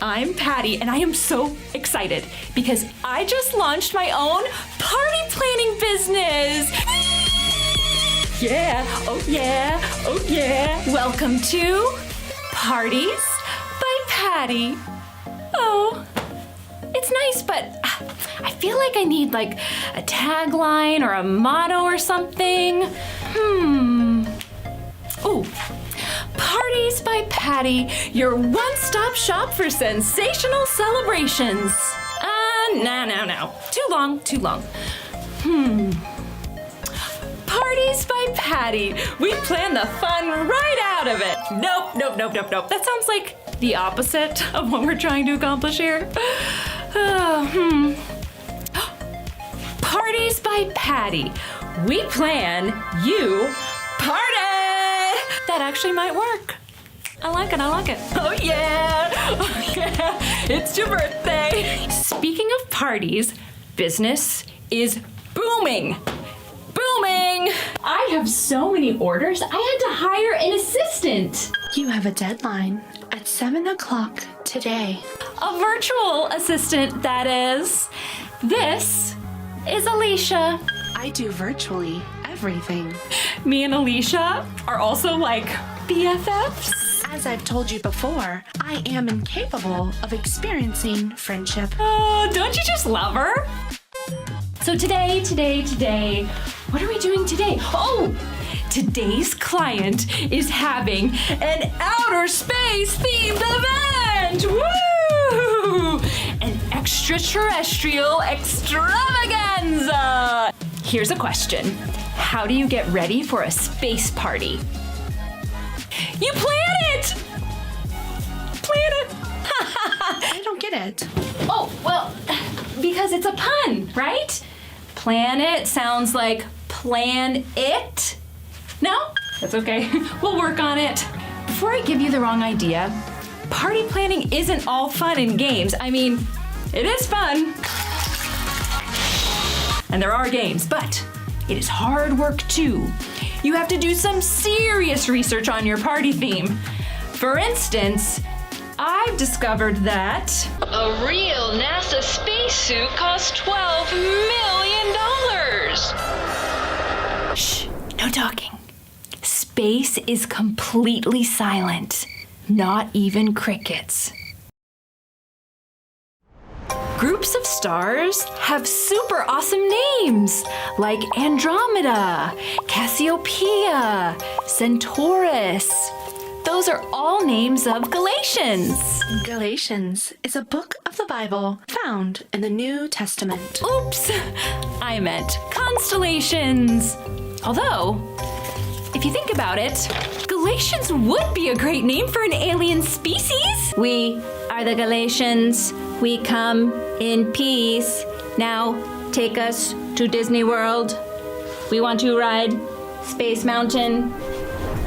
I'm Pattie, and I am so excited because I just launched my own party planning business. Yeah, oh yeah, oh yeah. Welcome to Parties by Pattie. Oh, it's nice, but I feel like I need like a tagline or a motto or something. Oh, Parties by Pattie, your one-stop shop for sensational celebrations. No. Too long. Parties by Pattie. We plan the fun right out of it. Nope. That sounds like the opposite of what we're trying to accomplish here. Parties by Pattie. We plan, you party. That actually might work. I like it. Oh yeah, it's your birthday. Speaking of parties, business is booming. I have so many orders, I had to hire an assistant. You have a deadline at 7 o'clock today. A virtual assistant, that is. This is Alicia. I do virtually everything. Me and Alicia are also like BFFs. As I've told you before, I am incapable of experiencing friendship. Oh, don't you just love her? So today, what are we doing today? Oh, today's client is having an outer space themed event! Woo! An extraterrestrial extravaganza! Here's a question. How do you get ready for a space party? You plan it! I don't get it. Oh, well, because it's a pun, right? Planet sounds like plan it. No? That's okay. We'll work on it. Before I give you the wrong idea, party planning isn't all fun and games. I mean, it is fun. And there are games, but it is hard work too. You have to do some serious research on your party theme. For instance, I've discovered that a real NASA spacesuit costs $12 million. Shh, no talking. Space is completely silent, not even crickets. Groups of stars have super awesome names like Andromeda, Cassiopeia, Centaurus. Those are all names of Galatians. Galatians is a book of the Bible found in the New Testament. Oops, I meant constellations. Although, if you think about it, Galatians would be a great name for an alien species. We are the Galatians. We come in peace. Now, take us to Disney World. We want to ride Space Mountain.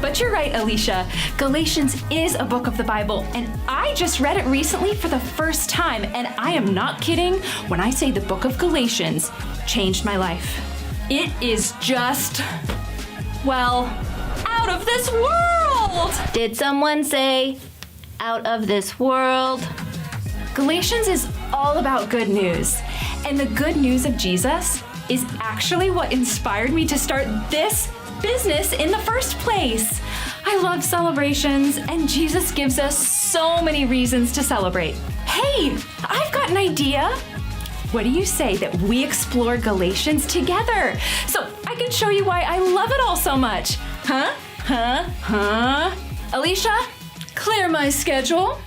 But you're right, Alicia. Galatians is a book of the Bible, and I just read it recently for the first time, and I am not kidding when I say the book of Galatians changed my life. It is just, well, out of this world! Did someone say out of this world? Galatians is all about good news, and the good news of Jesus is actually what inspired me to start this business in the first place. I love celebrations, and Jesus gives us so many reasons to celebrate. Hey, I've got an idea. What do you say that we explore Galatians together so I can show you why I love it all so much? Huh? Alicia, clear my schedule.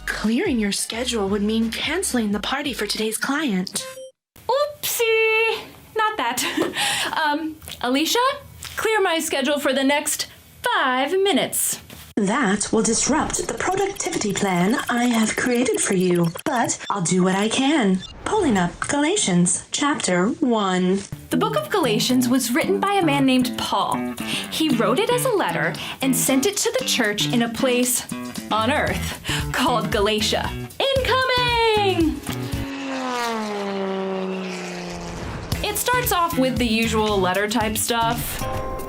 Clearing your schedule would mean canceling the party for today's client. Oopsie, not that. Alicia, clear my schedule for the next 5 minutes. That will disrupt the productivity plan I have created for you, but I'll do what I can. Pulling up Galatians chapter 1. The book of Galatians was written by a man named Paul. He wrote it as a letter and sent it to the church in a place on earth called Galatia. Incoming! It starts off with the usual letter type stuff.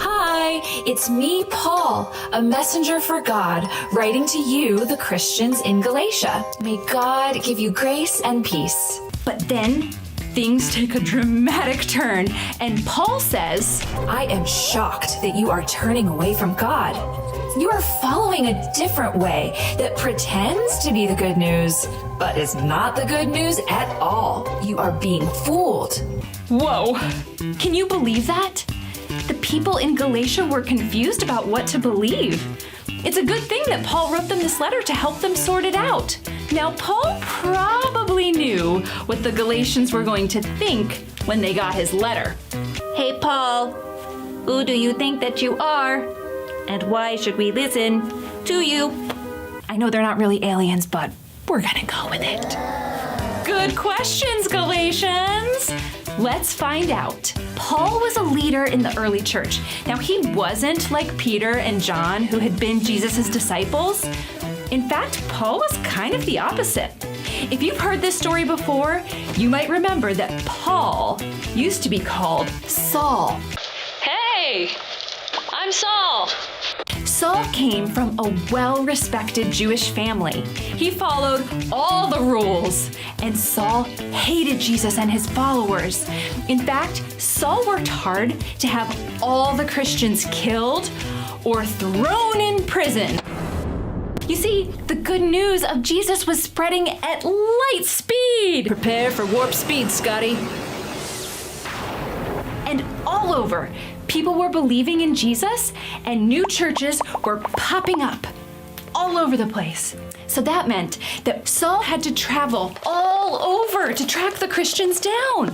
Hi, Hi, it's me, Paul, a messenger for God, writing to you, the Christians in Galatia. May God give you grace and peace. But then things take a dramatic turn, and Paul says, I am shocked that you are turning away from God. You are following a different way that pretends to be the good news, but is not the good news at all. You are being fooled. Whoa, can you believe that? The people in Galatia were confused about what to believe. It's a good thing that Paul wrote them this letter to help them sort it out. Now, Paul probably knew what the Galatians were going to think when they got his letter. Hey, Paul, who do you think that you are? And why should we listen to you? I know they're not really aliens, but we're gonna go with it. Good questions, Galatians! Let's find out. Paul was a leader in the early church. Now, he wasn't like Peter and John, who had been Jesus' disciples. In fact, Paul was kind of the opposite. If you've heard this story before, you might remember that Paul used to be called Saul. Hey, I'm Saul. Saul came from a well-respected Jewish family. He followed all the rules, and Saul hated Jesus and his followers. In fact, Saul worked hard to have all the Christians killed or thrown in prison. You see, the good news of Jesus was spreading at light speed. Prepare for warp speed, Scotty. And all over, people were believing in Jesus, and new churches were popping up all over the place. So that meant that Saul had to travel all over to track the Christians down.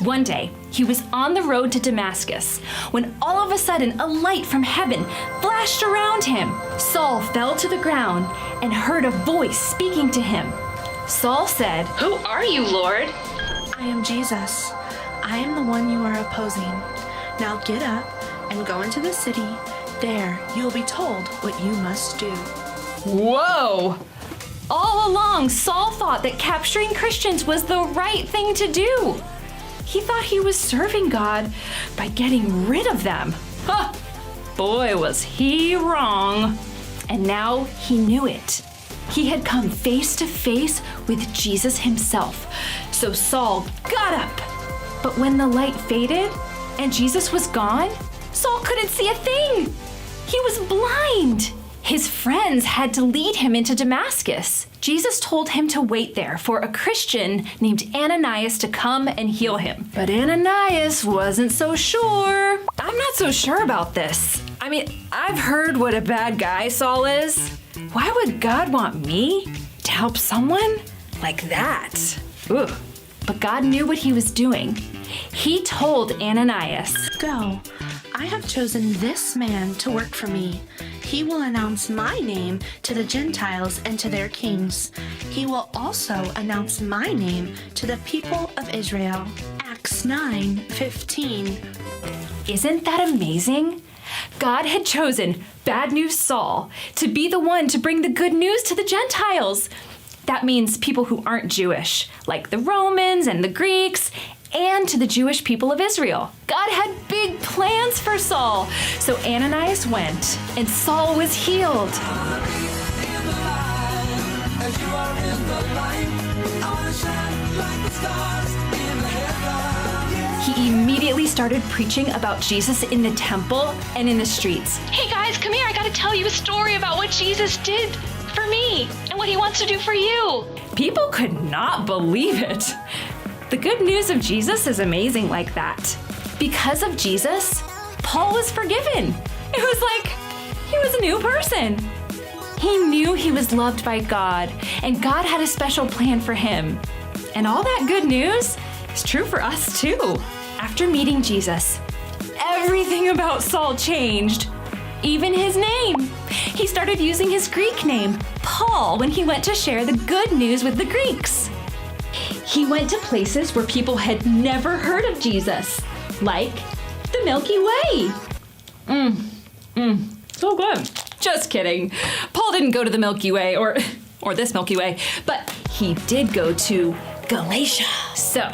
One day, he was on the road to Damascus when all of a sudden a light from heaven flashed around him. Saul fell to the ground and heard a voice speaking to him. Saul said, Who are you, Lord? I am Jesus. I am the one you are opposing. Now get up and go into the city. There you will be told what you must do. Whoa! All along, Saul thought that capturing Christians was the right thing to do. He thought he was serving God by getting rid of them. Huh! Boy, was he wrong. And now he knew it. He had come face to face with Jesus himself. So Saul got up. But when the light faded and Jesus was gone, Saul couldn't see a thing. He was blind. His friends had to lead him into Damascus. Jesus told him to wait there for a Christian named Ananias to come and heal him. But Ananias wasn't so sure. I'm not so sure about this. I mean, I've heard what a bad guy Saul is. Why would God want me to help someone like that? Ugh. But God knew what he was doing. He told Ananias, Go. I have chosen this man to work for me. He will announce my name to the Gentiles and to their kings. He will also announce my name to the people of Israel. Acts 9:15. Isn't that amazing? God had chosen Bad News Saul to be the one to bring the good news to the Gentiles. That means people who aren't Jewish, like the Romans and the Greeks, and to the Jewish people of Israel. God had big plans for Saul. So Ananias went, and Saul was healed. He immediately started preaching about Jesus in the temple and in the streets. Hey guys, come here. I gotta tell you a story about what Jesus did for me and what he wants to do for you. People could not believe it. The good news of Jesus is amazing like that. Because of Jesus, Paul was forgiven. It was like he was a new person. He knew he was loved by God, and God had a special plan for him. And all that good news is true for us too. After meeting Jesus, everything about Saul changed, even his name. He started using his Greek name, Paul, when he went to share the good news with the Greeks. He went to places where people had never heard of Jesus, like the Milky Way. So good. Just kidding. Paul didn't go to the Milky Way or this Milky Way, but he did go to Galatia. So,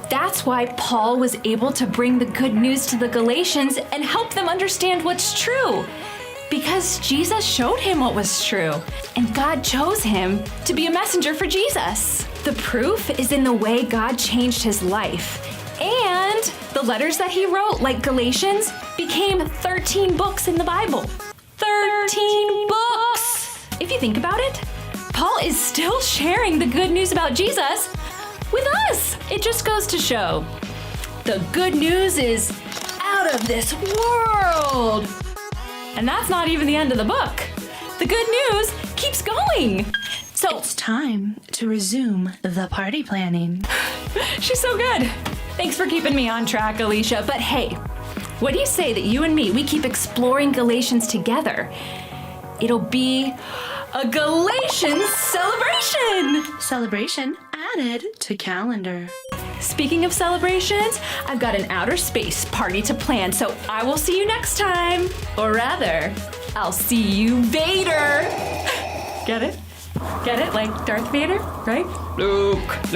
That's why Paul was able to bring the good news to the Galatians and help them understand what's true. Because Jesus showed him what was true, and God chose him to be a messenger for Jesus. The proof is in the way God changed his life. And the letters that he wrote, like Galatians, became 13 books in the Bible. 13 books! If you think about it, Paul is still sharing the good news about Jesus with us. It just goes to show the good news is out of this world. And that's not even the end of the book. The good news keeps going. So It's time to resume the party planning. she's so good. Thanks for keeping me on track, Alicia. But hey, what do you say that you and me, we keep exploring Galatians together? It'll be a Galatians celebration. Celebration added to calendar. Speaking of celebrations, I've got an outer space party to plan, so I will see you next time. Or rather, I'll see you, Vader. Get it? Get it? Like Darth Vader, right? Luke.